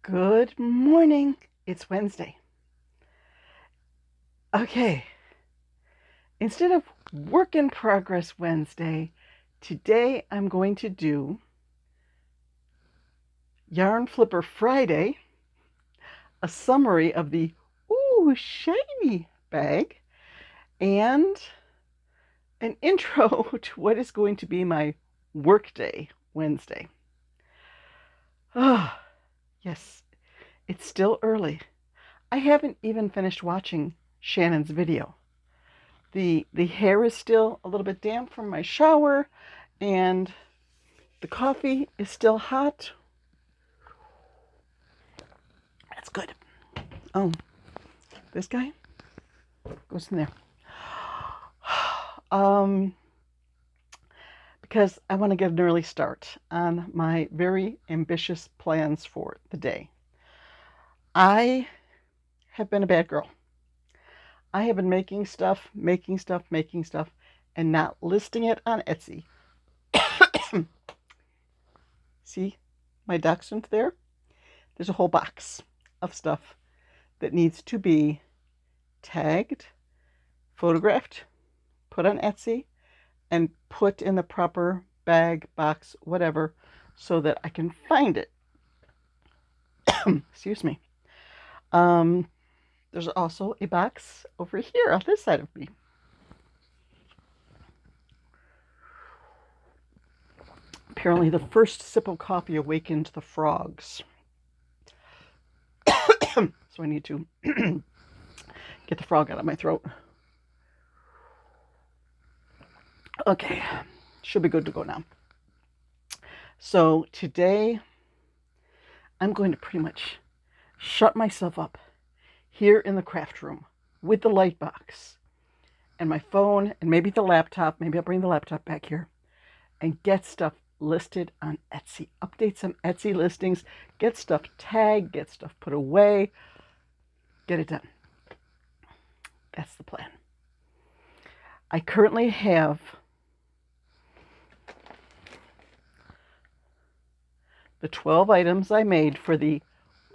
Good morning. It's Wednesday. Okay. Instead of Work in Progress Wednesday, today I'm going to do Yarn Flipper Friday, a summary of the Ooh Shiny bag, and an intro to what is going to be my Workday Wednesday. Ah, yes, it's still early. I haven't even finished watching Shannon's video. The hair is still a little bit damp from my shower, and the coffee is still hot. That's good. Oh, this guy goes in there. Because I want to get an early start on my very ambitious plans for the day. I have been a bad girl. I have been making stuff, and not listing it on Etsy. See my dachshund there? There's a whole box of stuff that needs to be tagged, photographed, put on Etsy, and put in the proper bag, box, whatever, so that I can find it. Excuse me. There's also a box over here on this side of me. Apparently the first sip of coffee awakened the frogs. So I need to get the frog out of my throat. Okay, should be good to go now. So today I'm going to pretty much shut myself up here in the craft room with the light box and my phone and maybe the laptop. Maybe I'll bring the laptop back here and get stuff listed on Etsy. Update some Etsy listings, get stuff tagged, get stuff put away, get it done. That's the plan. I currently have the 12 items I made for the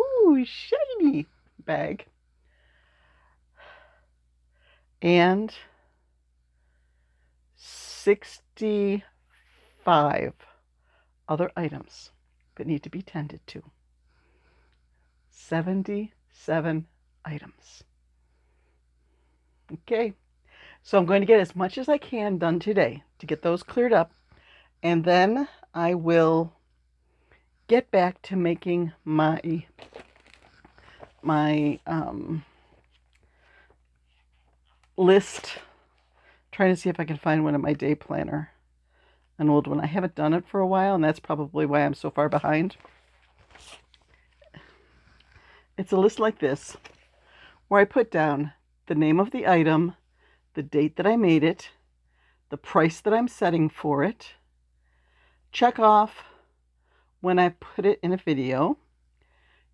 Ooh Shiny bag and 65 other items that need to be tended to. 77 items. Okay, so I'm going to get as much as I can done today to get those cleared up, and then I will get back to making my list, trying to see if I can find one in my day planner, an old one. I haven't done it for a while, and that's probably why I'm so far behind. It's a list like this, where I put down the name of the item, the date that I made it, the price that I'm setting for it, check off when I put it in a video,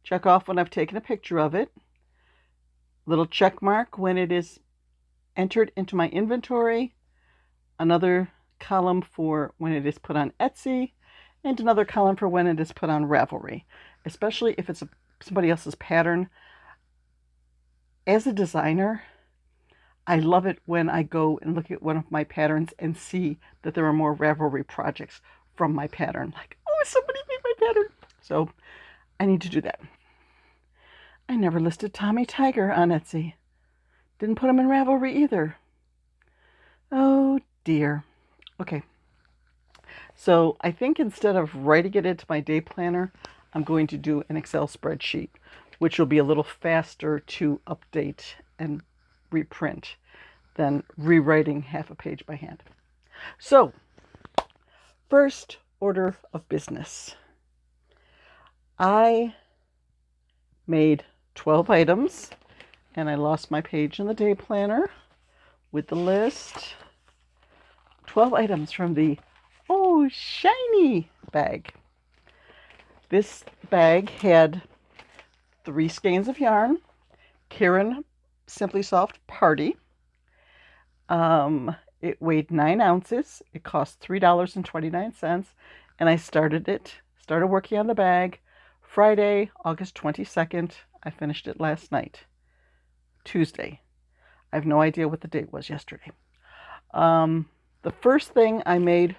check off when I've taken a picture of it, little check mark when it is entered into my inventory, another column for when it is put on Etsy, and another column for when it is put on Ravelry, especially if it's somebody else's pattern. As a designer, I love it when I go and look at one of my patterns and see that there are more Ravelry projects from my pattern. Like, oh, somebody made my pattern. So I need to do that. I never listed Tommy Tiger on Etsy. Didn't put him in Ravelry either. Oh dear. Okay. So I think instead of writing it into my day planner, I'm going to do an Excel spreadsheet, which will be a little faster to update and reprint than rewriting half a page by hand. So, first order of business. I made 12 items, and I lost my page in the day planner with the list. 12 items from the Oh Shiny bag. This bag had 3 skeins of yarn, Karen Simply Soft Party. It weighed 9 ounces. It cost $3.29, and I started working on the bag Friday, August 22nd. I finished it last night. Tuesday. I have no idea what the date was yesterday. The first thing I made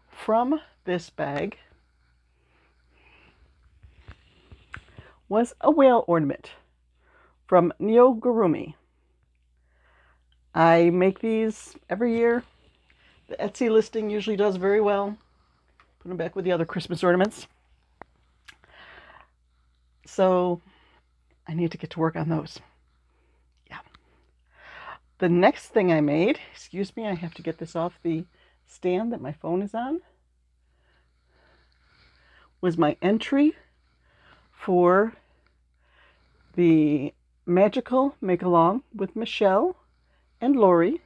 from this bag was a whale ornament from Neogurumi. I make these every year. The Etsy listing usually does very well. Put them back with the other Christmas ornaments. So I need to get to work on those. Yeah. The next thing I made, excuse me, I have to get this off the stand that my phone is on, was my entry for the Magical Make-Along with Michelle and Lori.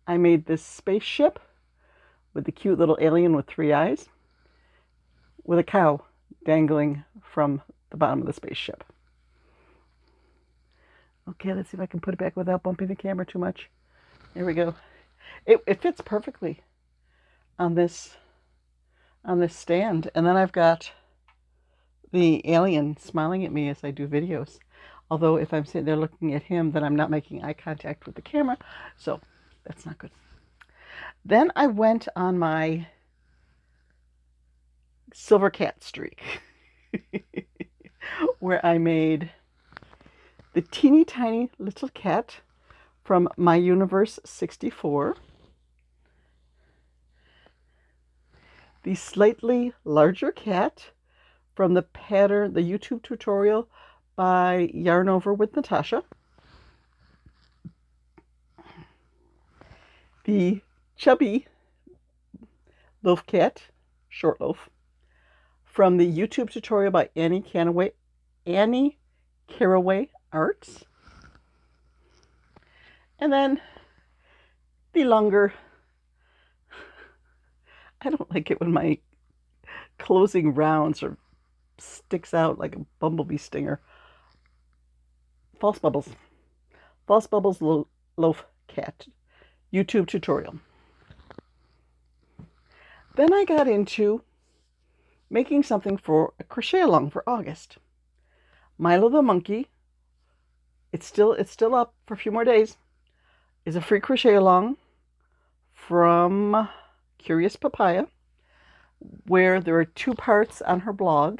I made this spaceship with the cute little alien with 3 eyes with a cow dangling from the bottom of the spaceship. Okay, let's see if I can put it back without bumping the camera too much. There we go. It fits perfectly on this stand. And then I've got the alien smiling at me as I do videos. Although if I'm sitting there looking at him, then I'm not making eye contact with the camera. So that's not good. Then I went on my silver cat streak where I made the teeny tiny little cat from My Universe 64, the slightly larger cat from the pattern, the YouTube tutorial by Yarn Over with Natasha, the chubby Loaf Cat, short loaf, from the YouTube tutorial by Annie Carraway Arts, and then the longer, I don't like it when my closing round sort of sticks out like a bumblebee stinger, False Bubbles Loaf Cat YouTube tutorial. Then I got into making something for a crochet along for August. Milo the Monkey, it's still up for a few more days, is a free crochet along from Curious Papaya, where there are 2 parts on her blog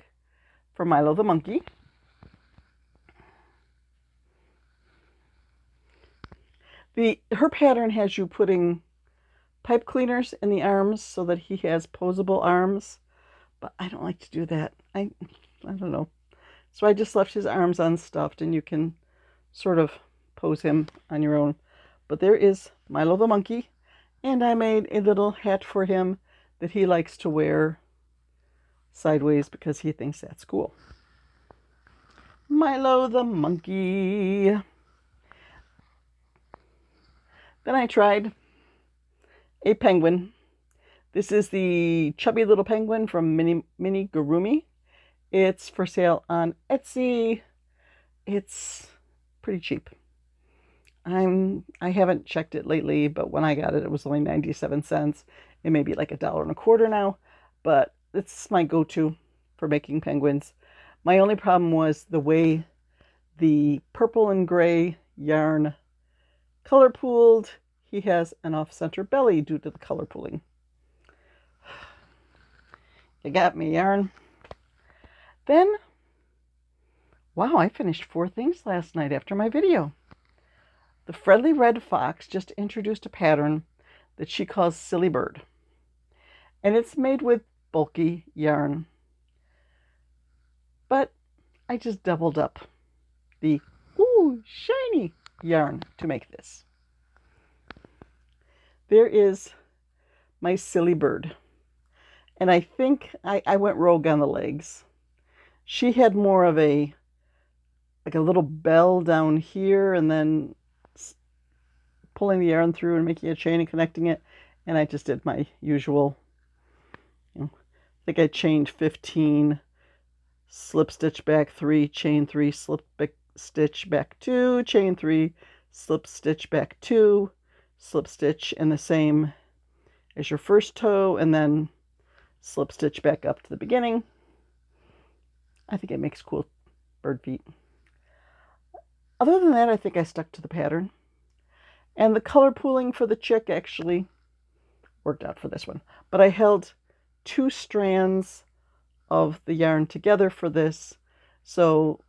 for Milo the Monkey. Her pattern has you putting pipe cleaners in the arms so that he has posable arms, but I don't like to do that. I don't know. So I just left his arms unstuffed, and you can sort of pose him on your own. But there is Milo the Monkey, and I made a little hat for him that he likes to wear sideways because he thinks that's cool. Milo the Monkey. Then I tried a penguin. This is the chubby little penguin from Mini Gurumi. It's for sale on Etsy. It's pretty cheap. I haven't checked it lately, but when I got it, it was only 97 cents. It may be like $1.25 now, but it's my go-to for making penguins. My only problem was the way the purple and gray yarn color pooled. He has an off-center belly due to the color pooling. You got me, yarn. Then, wow, I finished 4 things last night after my video. The Friendly Red Fox just introduced a pattern that she calls Silly Bird. And it's made with bulky yarn. But I just doubled up the shiny yarn to make this. There is my Silly Bird. And I think I went rogue on the legs. She had more of a little bell down here, and then pulling the yarn through and making a chain and connecting it. And I just did my usual, I think I chained 15, slip stitch back 3, chain 3, slip stitch back 2, chain 3, slip stitch back 2, slip stitch in the same as your first toe, and then slip stitch back up to the beginning. I think it makes cool bird feet. Other than that, I think I stuck to the pattern. And the color pooling for the chick actually worked out for this one. But I held 2 strands of the yarn together for this. So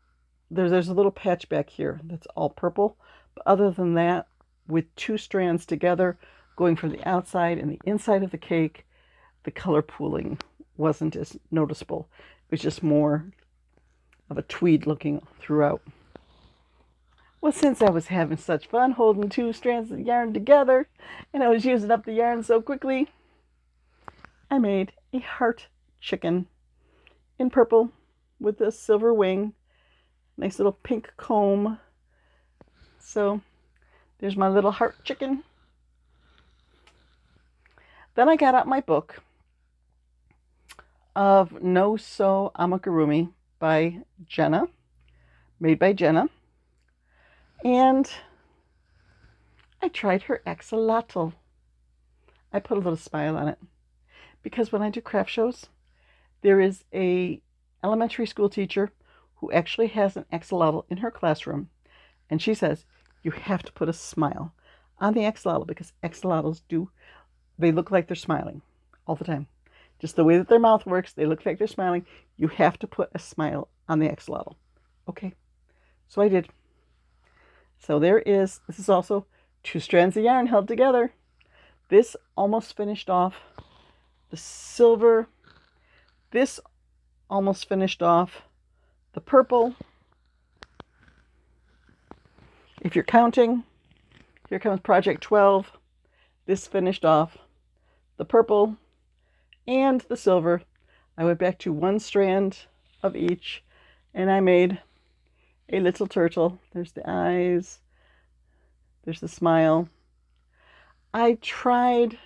there's a little patch back here that's all purple. But other than that, with 2 strands together, going from the outside and the inside of the cake, the color pooling wasn't as noticeable. It was just more of a tweed looking throughout. Well, since I was having such fun holding 2 strands of yarn together and I was using up the yarn so quickly, I made a heart chicken in purple with a silver wing, nice little pink comb. So there's my little heart chicken. Then I got out my book of No So Amigurumi by Jenna, made by Jenna. And I tried her axolotl. I put a little smile on it because when I do craft shows, there is a elementary school teacher who actually has an axolotl in her classroom, and she says you have to put a smile on the axolotl because axolotls they look like they're smiling all the time. Just the way that their mouth works, they look like they're smiling. You have to put a smile on the axolotl. Okay, so I did. So this is also 2 strands of yarn held together. This almost finished off the silver. This almost finished off the purple. If you're counting, here comes project 12. This finished off the purple and the silver. I went back to 1 strand of each and I made a little turtle. There's the eyes. There's the smile. I tried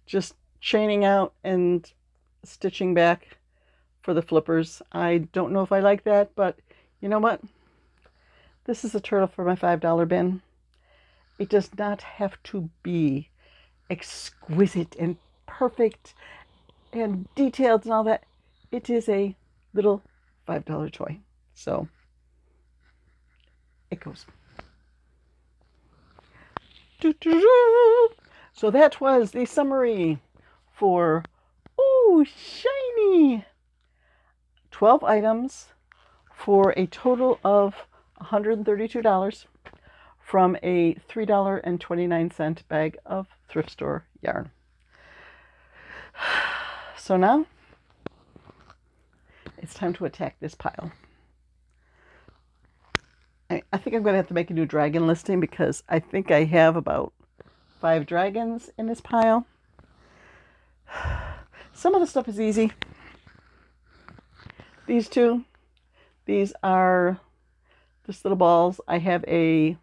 just chaining out and stitching back for the flippers. I don't know if I like that, but you know what? This is a turtle for my $5 bin. It does not have to be exquisite and perfect and detailed and all that. It is a little $5 toy. So it goes. So that was the summary for shiny 12 items for a total of $132 from a $3.29 bag of thrift store yarn. So now it's time to attack this pile. I think I'm going to have to make a new dragon listing because I think I have about 5 dragons in this pile. Some of the stuff is easy. These 2, these are just little balls. I have a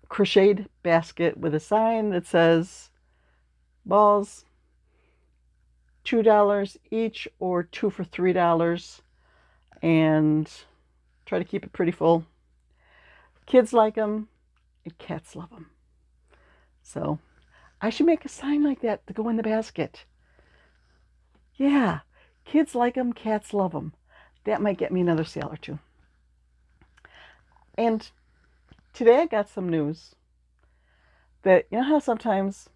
crocheted basket with a sign that says balls, $2 each or 2 for $3. And try to keep it pretty full. Kids like them, and cats love them. So I should make a sign like that to go in the basket. Yeah, kids like them, cats love them. That might get me another sale or 2. And today I got some news that, you know how sometimes,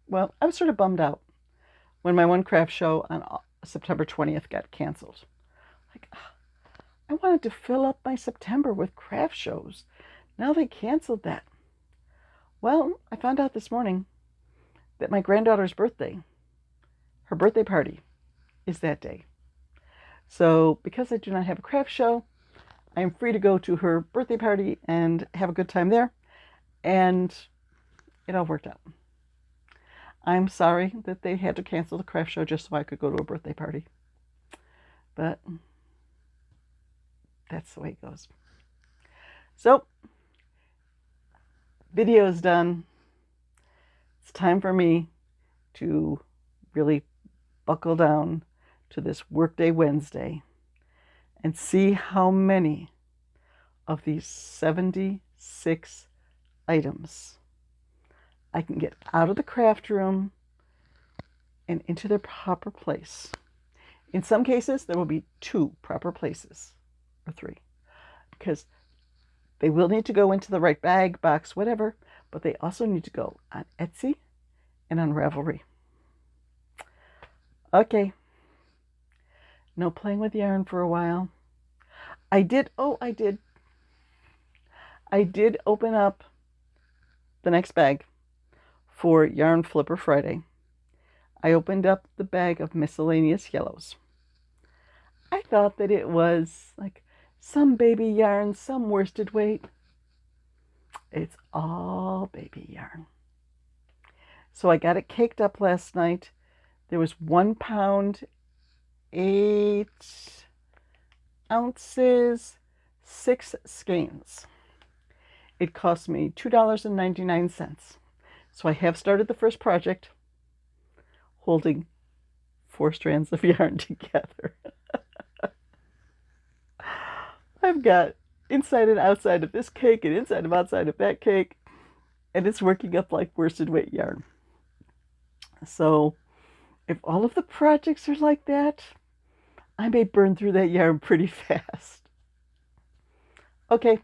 well, I was sort of bummed out when my one craft show on September 20th got canceled. Like, I wanted to fill up my September with craft shows. Now they canceled that. Well, I found out this morning that my granddaughter's birthday, her birthday party, is that day. So because I do not have a craft show, I am free to go to her birthday party and have a good time there. And it all worked out. I'm sorry that they had to cancel the craft show just so I could go to a birthday party. But that's the way it goes. So, video's done. It's time for me to really buckle down to this Workday Wednesday and see how many of these 76 items I can get out of the craft room and into their proper place. In some cases, there will be 2 proper places, or 3, because they will need to go into the right bag, box, whatever, but they also need to go on Etsy and on Ravelry. Okay. No playing with yarn for a while. I did open up the next bag for Yarn Flipper Friday. I opened up the bag of miscellaneous yellows. I thought that it was like some baby yarn, some worsted weight. It's all baby yarn. So I got it caked up last night. There was 1 pound, 8 ounces, 6 skeins. It cost me $2.99. So I have started the first project, holding 4 strands of yarn together. I've got inside and outside of this cake and inside and outside of that cake, and it's working up like worsted weight yarn. So if all of the projects are like that, I may burn through that yarn pretty fast. Okay.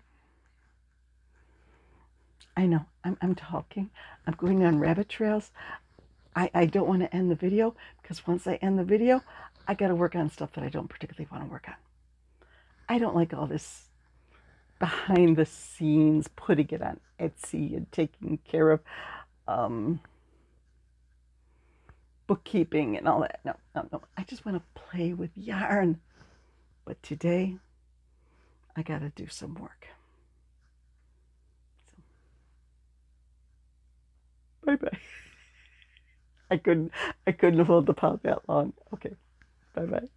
I know, I'm talking. I'm going on rabbit trails. I don't want to end the video, because once I end the video, I got to work on stuff that I don't particularly want to work on. I don't like all this behind the scenes, putting it on Etsy and taking care of bookkeeping and all that. No. I just want to play with yarn. But today, I got to do some work. So, bye-bye. I couldn't hold the pot that long. Okay, bye-bye.